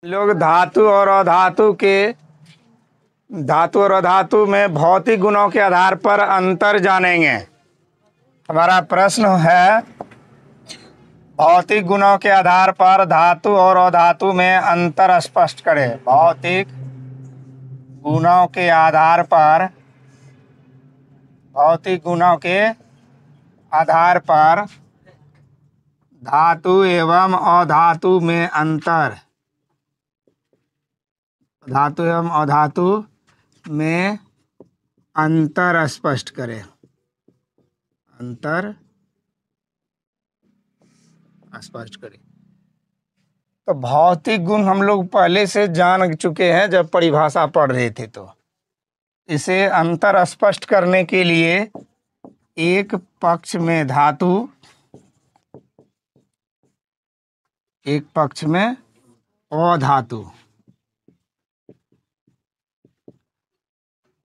लोग धातु और अधातु में भौतिक गुणों के आधार पर अंतर जानेंगे। हमारा प्रश्न है, भौतिक गुणों के आधार पर धातु और अधातु में अंतर स्पष्ट करें। भौतिक गुणों के आधार पर धातु एवं अधातु में अंतर, धातु एवं अधातु में अंतर स्पष्ट करें। अंतर स्पष्ट करें। तो भौतिक गुण हम लोग पहले से जान चुके हैं जब परिभाषा पढ़ रहे थे। तो इसे अंतर स्पष्ट करने के लिए एक पक्ष में धातु, एक पक्ष में अधातु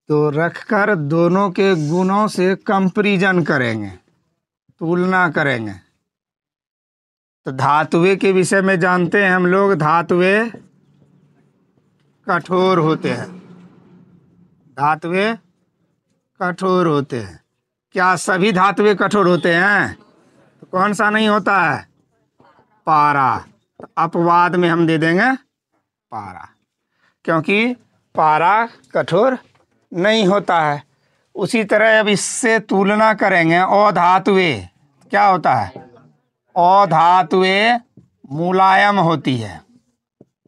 तो रखकर दोनों के गुणों से कंपैरिजन करेंगे, तुलना करेंगे। तो धातुएं के विषय में जानते हैं हम लोग, धातुएं कठोर होते हैं। धातुएं कठोर होते हैं। क्या सभी धातुएं कठोर होते हैं? तो कौन सा नहीं होता है? पारा। तो अपवाद में हम दे देंगे पारा, क्योंकि पारा कठोर नहीं होता है। उसी तरह अब इससे तुलना करेंगे। अधातुएं क्या होता है? अधातुएं मुलायम होती है।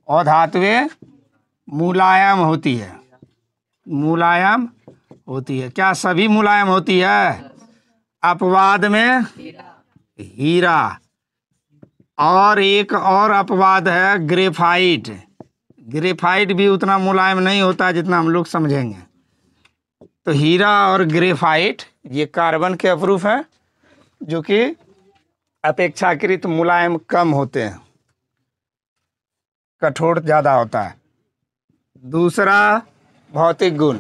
अधातुएं मुलायम होती है। मुलायम होती है। क्या सभी मुलायम होती है? अपवाद में हीरा। और एक और अपवाद है ग्रेफाइट। ग्रेफाइट भी उतना मुलायम नहीं होता जितना हम लोग समझेंगे। तो हीरा और ग्रेफाइट ये कार्बन के अपरूप हैं, जो कि अपेक्षाकृत मुलायम कम होते हैं, कठोर ज़्यादा होता है। दूसरा भौतिक गुण,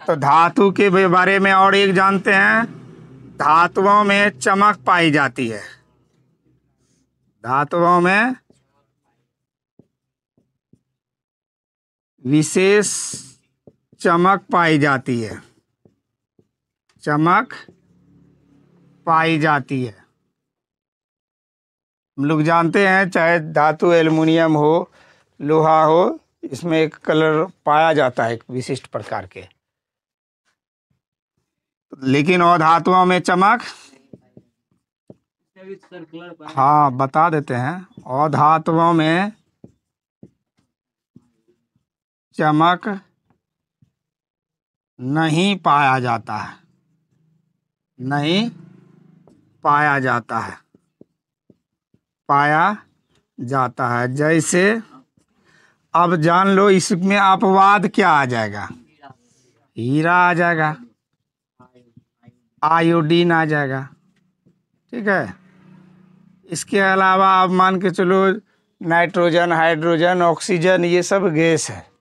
तो धातु के बारे में और एक जानते हैं। धातुओं में चमक पाई जाती है। धातुओं में विशेष चमक पाई जाती है। चमक पाई जाती है। हम लोग जानते हैं, चाहे धातु एल्युमिनियम हो, लोहा हो, इसमें एक कलर पाया जाता है एक विशिष्ट प्रकार के। लेकिन अधातुओं में चमक, हाँ बता देते हैं। अधातुओं में चमक नहीं पाया जाता है। नहीं पाया जाता है। पाया जाता है। जैसे अब जान लो, इसमें अपवाद क्या आ जाएगा? हीरा आ जाएगा, आयोडीन आ जाएगा। ठीक है। इसके अलावा आप मान के चलो, नाइट्रोजन, हाइड्रोजन, ऑक्सीजन, ये सब गैस है।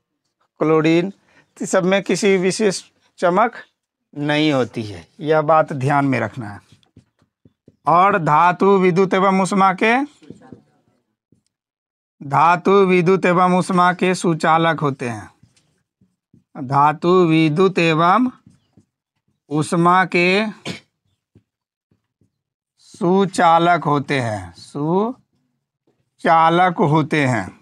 क्लोरीन, तो सब में किसी विशेष चमक नहीं होती है। यह बात ध्यान में रखना है। और धातु, विद्युत एवं ऊष्मा के सुचालक होते हैं। धातु विद्युत एवं ऊष्मा के सुचालक होते हैं। सुचालक होते हैं।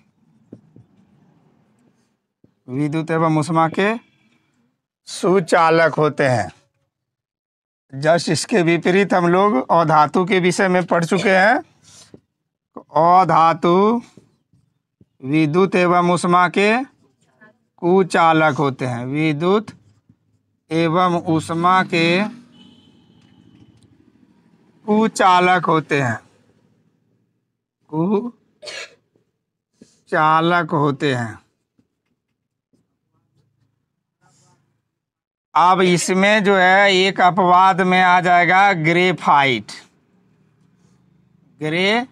विद्युत एवं ऊष्मा के सुचालक होते हैं। जस्ट इसके विपरीत हम लोग अधातु के विषय में पढ़ चुके हैं। अधातु विद्युत एवं ऊष्मा के कुचालक होते हैं। विद्युत एवं ऊष्मा के कुचालक होते हैं। कुचालक होते हैं। अब इसमें जो है एक अपवाद में आ जाएगा ग्रेफाइट। ग्रेफाइट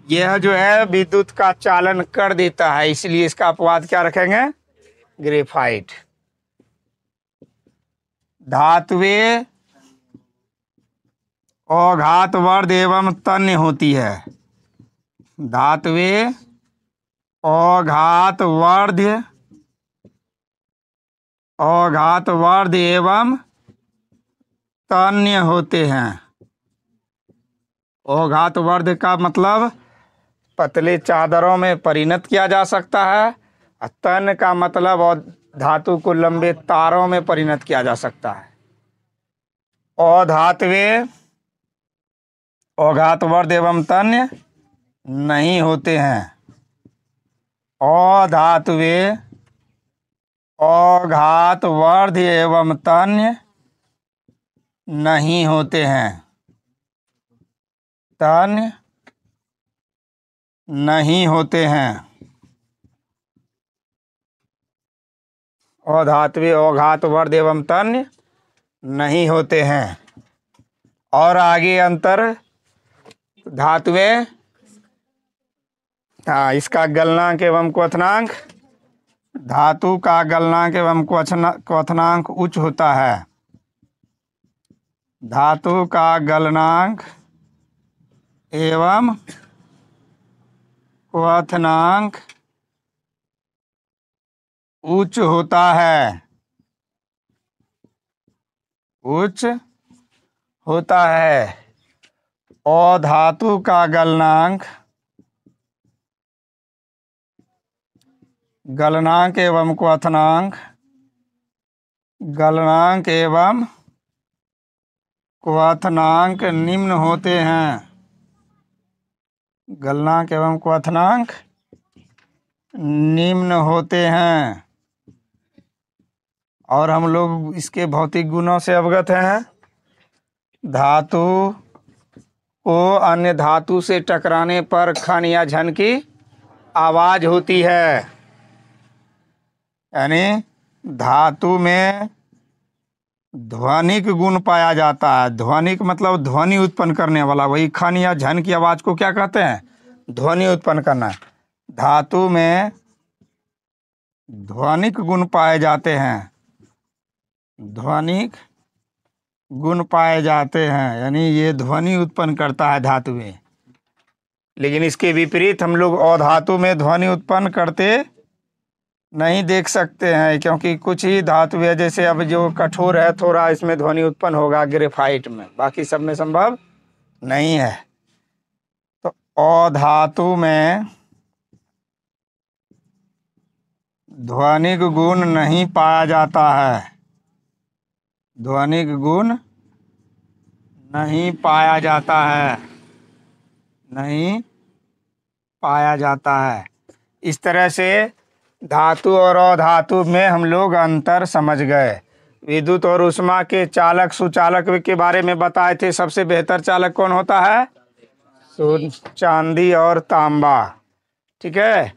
यह जो है विद्युत का चालन कर देता है, इसलिए इसका अपवाद क्या रखेंगे? ग्रेफाइट। धातुएं औघात वर्ध एवं तन्य होती है। धातुएं औघात वर्ध एवं तन्य होते हैं। औघात वर्ध का मतलब पतले चादरों में परिणत किया जा सकता है, और तन्य का मतलब और धातु को लंबे तारों में परिणत किया जा सकता है। अधातुएं औघात वर्ध एवं तन्य नहीं होते हैं। अधातुएं औघात वर्ध एवं तन्य नहीं होते हैं। तन्य नहीं होते हैं। अधातुएं औघात वर्ध एवं तन्य नहीं होते हैं। और आगे अंतर धातुएं, इसका गलनांक एवं क्वथनांक। धातु का गलनांक एवं क्वथनांक उच्च होता है। धातु का गलनांक एवं क्वथनांक उच्च होता है। उच्च होता है। अधातु का गलनांक एवं क्वथनांक निम्न होते हैं। गलनांक एवं क्वथनांक निम्न होते हैं। और हम लोग इसके भौतिक गुणों से अवगत हैं। धातु को अन्य धातु से टकराने पर खन या झन की आवाज होती है। यानी धातु में ध्वनिक गुण पाया जाता है। ध्वनिक मतलब ध्वनि उत्पन्न करने वाला, वही खन या झन की आवाज को क्या कहते हैं? ध्वनि उत्पन्न करना। धातु में ध्वनिक गुण पाए जाते हैं। ध्वनिक गुण पाए जाते हैं, यानी ये ध्वनि उत्पन्न करता है धातु में। लेकिन इसके विपरीत हम लोग अधातु में ध्वनि उत्पन्न करते नहीं देख सकते हैं, क्योंकि कुछ ही धातु है, जैसे अब जो कठोर है थोड़ा, इसमें ध्वनि उत्पन्न होगा ग्रेफाइट में, बाकी सब में संभव नहीं है। तो अधातु में ध्वनिक गुण नहीं पाया जाता है। ध्वनिक गुण नहीं पाया जाता है। नहीं पाया जाता है। इस तरह से धातु और अधातु में हम लोग अंतर समझ गए। विद्युत और ऊष्मा के चालक सुचालक के बारे में बताए थे। सबसे बेहतर चालक कौन होता है? चांदी और तांबा। ठीक है।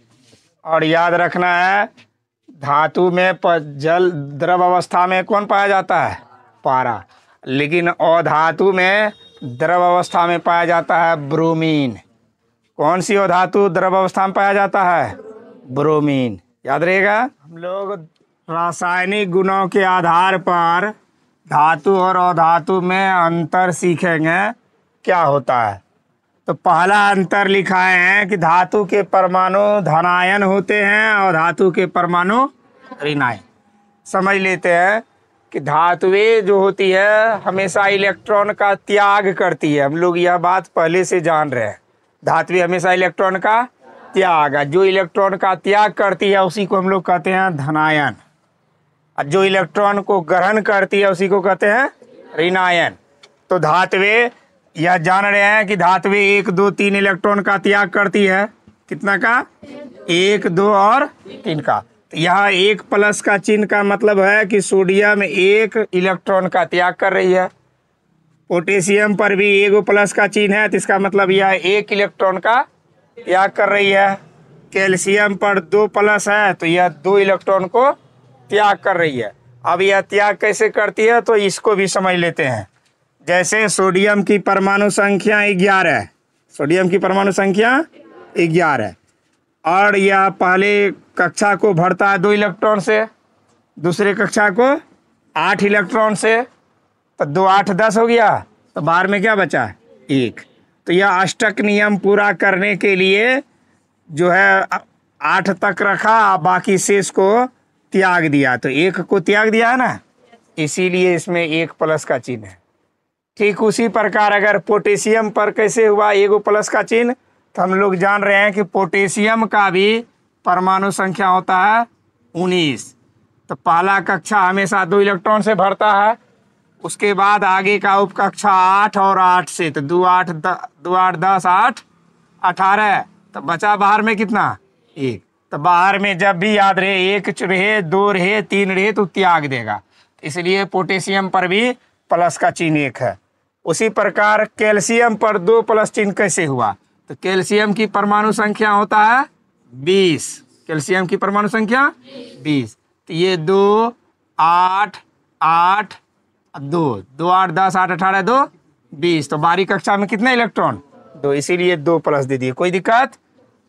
और याद रखना है, धातु में जल द्रव अवस्था में कौन पाया जाता है? पारा। लेकिन अधातु में द्रव अवस्था में पाया जाता है ब्रोमीन। कौन सी अधातु द्रव अवस्था में पाया जाता है? ब्रोमीन। याद रहेगा। हम लोग रासायनिक गुणों के आधार पर धातु और अधातु में अंतर सीखेंगे क्या होता है। तो पहला अंतर लिखा है कि धातु के परमाणु धनायन होते हैं और धातु के परमाणु ऋणायन। समझ लेते हैं कि धातुएं जो होती है हमेशा इलेक्ट्रॉन का त्याग करती है। हम लोग यह बात पहले से जान रहे हैं। धातुएं हमेशा इलेक्ट्रॉन का त्याग, जो इलेक्ट्रॉन का त्याग करती है उसी को हम लोग कहते हैं धनायन, और जो इलेक्ट्रॉन को ग्रहण करती है उसी को कहते हैं ऋणायन। तो धातुएं यह जान रहे हैं कि धातुएं 1, 2, 3 इलेक्ट्रॉन का त्याग करती है। कितना का? 1, 2 और 3 का। यहाँ 1+ का चिन्ह का मतलब है कि सोडियम 1 इलेक्ट्रॉन का त्याग कर रही है। पोटेशियम पर भी 1+ का चिन्ह है, तो इसका मतलब यह 1 इलेक्ट्रॉन का त्याग कर रही है। कैल्शियम पर 2+ है, तो यह 2 इलेक्ट्रॉन को त्याग कर रही है। अब यह त्याग कैसे करती है तो इसको भी समझ लेते हैं। जैसे सोडियम की परमाणु संख्या 11 है। सोडियम की परमाणु संख्या 11, और यह पहले कक्षा को भरता है 2 इलेक्ट्रॉन से, दूसरे कक्षा को 8 इलेक्ट्रॉन से। तो 2, 8, 10 हो गया, तो बाहर में क्या बचा? एक। तो यह अष्टक नियम पूरा करने के लिए जो है 8 तक रखा, बाकी शेष को त्याग दिया। तो एक को त्याग दिया है ना, इसीलिए इसमें 1 प्लस का चिन्ह है। ठीक उसी प्रकार अगर पोटेशियम पर कैसे हुआ 1 प्लस का चिन्ह, तो हम लोग जान रहे हैं कि पोटेशियम का भी परमाणु संख्या होता है 19। तो पहला कक्षा हमेशा 2 इलेक्ट्रॉन से भरता है, उसके बाद आगे का उपकक्षा 8 और 8 से, तो 2 8 10 8 18। तो बचा बाहर में कितना? 1। तो बाहर में जब भी याद रहे 1 रहे, 2 रहे, 3 रहे तो त्याग देगा। इसलिए पोटेशियम पर भी प्लस का चिन्ह 1 है। उसी प्रकार कैल्शियम पर 2 प्लस चिन्ह कैसे हुआ? तो कैल्शियम की परमाणु संख्या होता है 20। कैल्शियम की परमाणु संख्या 20। तो ये 2 8 8 2 2 8 10 8 18 2 20। तो बाहरी कक्षा में कितने इलेक्ट्रॉन? 2, इसीलिए 2 प्लस दे दिए। कोई दिक्कत?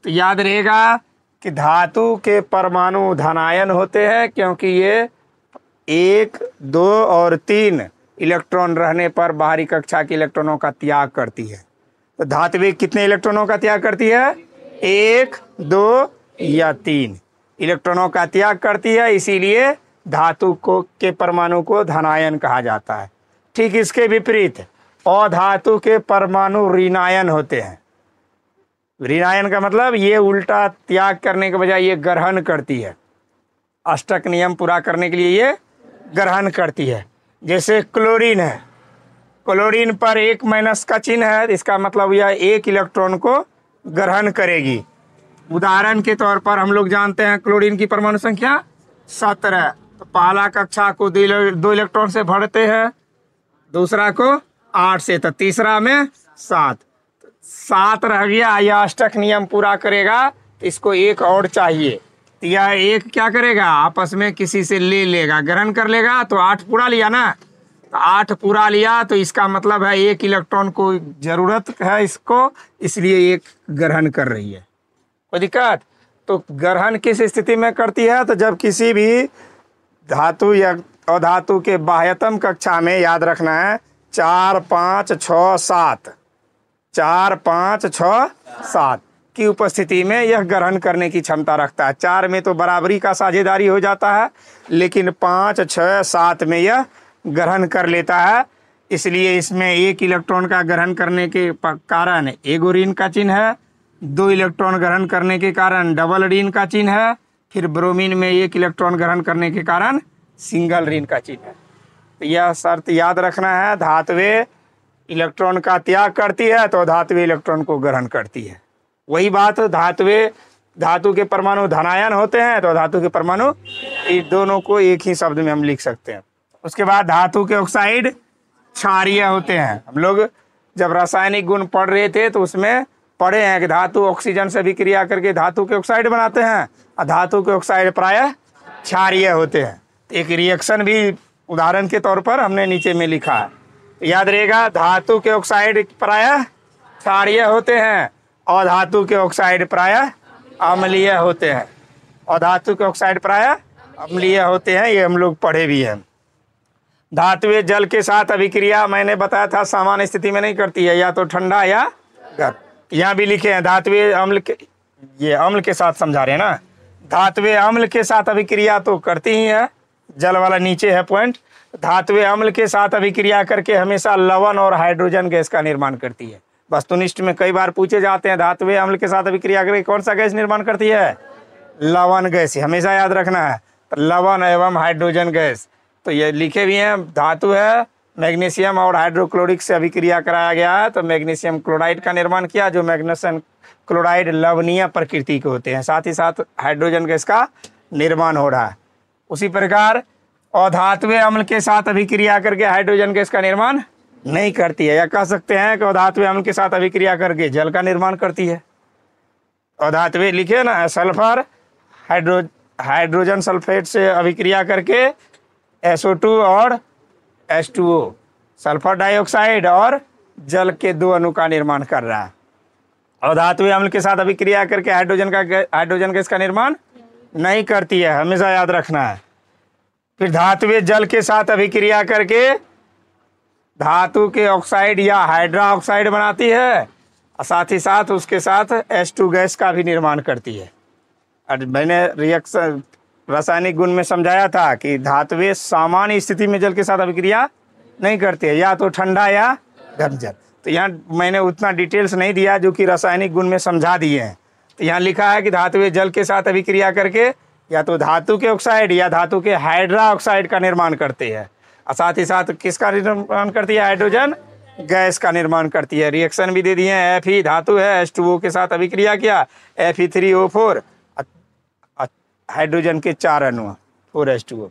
तो याद रहेगा कि धातु के परमाणु धनायन होते हैं, क्योंकि ये 1 2 और 3 इलेक्ट्रॉन रहने पर बाहरी कक्षा के इलेक्ट्रॉनों का त्याग करती है। तो धात्विक कितने इलेक्ट्रॉनों का त्याग करती है? 1 2 या 3 इलेक्ट्रॉनों का त्याग करती है, इसीलिए धातु को के परमाणु को धनायन कहा जाता है। ठीक इसके विपरीत अधातु के परमाणु ऋणायन होते हैं। ऋणायन का मतलब ये उल्टा, त्याग करने के बजाय ये ग्रहण करती है। अष्टक नियम पूरा करने के लिए ये ग्रहण करती है। जैसे क्लोरीन है, क्लोरीन पर 1 माइनस का चिन्ह है, इसका मतलब यह 1 इलेक्ट्रॉन को ग्रहण करेगी। उदाहरण के तौर पर हम लोग जानते हैं क्लोरीन की परमाणु संख्या 17। तो पहला कक्षा को 2 इलेक्ट्रॉन से भरते हैं, दूसरा को 8 से, तो तीसरा में 7 रह गया। यह अष्टक नियम पूरा करेगा, तो इसको 1 और चाहिए। तो यह 1 क्या करेगा? आपस में किसी से ले लेगा, ग्रहण कर लेगा। तो 8 पूरा लिया ना, तो 8 पूरा लिया, तो इसका मतलब है 1 इलेक्ट्रॉन को जरूरत है इसको, इसलिए 1 ग्रहण कर रही है। कोई दिक्कत? तो ग्रहण किस स्थिति में करती है? तो जब किसी भी धातु या अधातु के बाह्यतम कक्षा में, याद रखना है 4 5 6 7 4 5 6 7 की उपस्थिति में यह ग्रहण करने की क्षमता रखता है। 4 में तो बराबरी का साझेदारी हो जाता है, लेकिन 5 6 7 में यह ग्रहण कर लेता है। इसलिए इसमें 1 इलेक्ट्रॉन का ग्रहण करने के कारण एगो ऋण का चिन्ह है, 2 इलेक्ट्रॉन ग्रहण करने के कारण डबल ऋण का चिन्ह है, फिर ब्रोमीन में 1 इलेक्ट्रॉन ग्रहण करने के कारण सिंगल ऋण का चिन्ह है। तो यह शर्त याद रखना है। धातुएं इलेक्ट्रॉन का त्याग करती है, तो धातुएं इलेक्ट्रॉन को ग्रहण करती है। वही बात धातुएं, धातु के परमाणु धनायन होते हैं, तो धातु के परमाणु, इन दोनों को एक ही शब्द में हम लिख सकते हैं। उसके बाद धातु के ऑक्साइड क्षारीय होते हैं। हम लोग जब रासायनिक गुण पढ़ रहे थे तो उसमें पढ़े हैं कि धातु ऑक्सीजन से अभिक्रिया करके धातु के ऑक्साइड बनाते हैं, और धातु के ऑक्साइड प्रायः क्षारीय होते हैं। एक रिएक्शन भी उदाहरण के तौर पर हमने नीचे में लिखा है, याद रहेगा। धातु के ऑक्साइड प्रायः क्षारीय होते हैं और धातु के ऑक्साइड प्रायः अम्लीय होते हैं, और धातु के ऑक्साइड प्रायः अम्लीय होते हैं, ये हम लोग पढ़े भी हैं। धातुएं जल के साथ अभिक्रिया मैंने बताया था सामान्य स्थिति में नहीं करती है, या तो ठंडा या गर्म। यहाँ भी लिखे हैं धातुएं अम्ल के, ये अम्ल के साथ समझा रहे हैं ना। धातुएं अम्ल के साथ अभिक्रिया तो करती ही है, जल वाला नीचे है पॉइंट। धातुएं अम्ल के साथ अभिक्रिया करके हमेशा लवण और हाइड्रोजन गैस का निर्माण करती है। वस्तुनिष्ठ में कई बार पूछे जाते हैं धातुएं अम्ल के साथ अभिक्रिया करके कौन सा गैस निर्माण करती है? लवण गैस, हमेशा याद रखना है। तो लवण एवं हाइड्रोजन गैस, तो ये लिखे भी हैं। धातु है मैग्नीशियम और हाइड्रोक्लोरिक से अभिक्रिया कराया गया है, तो मैग्नीशियम क्लोराइड का निर्माण किया, जो मैग्नीशियम क्लोराइड लवणीय प्रकृति के होते हैं। साथ ही साथ हाइड्रोजन गैस का निर्माण हो रहा है। उसी प्रकार अधातुएं अम्ल के साथ अभिक्रिया करके हाइड्रोजन गैस का निर्माण नहीं करती है, या कह सकते हैं कि अधातुएं अम्ल के साथ अभिक्रिया करके जल का निर्माण करती है। अधातुएं लिखे ना, सल्फर हाइड्रोजन सल्फेट से अभिक्रिया करके SO2 और H2O, सल्फर डाइऑक्साइड और जल के 2 अणु का निर्माण कर रहा है। और धातुएं अम्ल के साथ अभिक्रिया करके हाइड्रोजन गैस का निर्माण नहीं करती है, हमेशा याद रखना है। फिर धातुएं जल के साथ अभिक्रिया करके धातु के ऑक्साइड या हाइड्रा ऑक्साइड बनाती है और साथ ही साथ उसके साथ H2 गैस का भी निर्माण करती है। और मैंने रिएक्शन रासायनिक गुण में समझाया था कि धातुएं सामान्य स्थिति में जल के साथ अभिक्रिया नहीं करती है, या तो ठंडा या गर्म जल। तो यहाँ मैंने उतना डिटेल्स नहीं दिया जो कि रासायनिक गुण में समझा दिए हैं। तो यहाँ लिखा है कि धातुएं जल के साथ अभिक्रिया करके या तो धातु के ऑक्साइड या धातु के हाइड्रा ऑक्साइड का निर्माण करते हैं, और साथ ही साथ किसका निर्माण करती है? हाइड्रोजन गैस का निर्माण करती है। रिएक्शन भी दे दिए हैं। Fe धातु है, H2O के साथ अभिक्रिया किया, Fe3O4, हाइड्रोजन के 4 अणु 4H2O।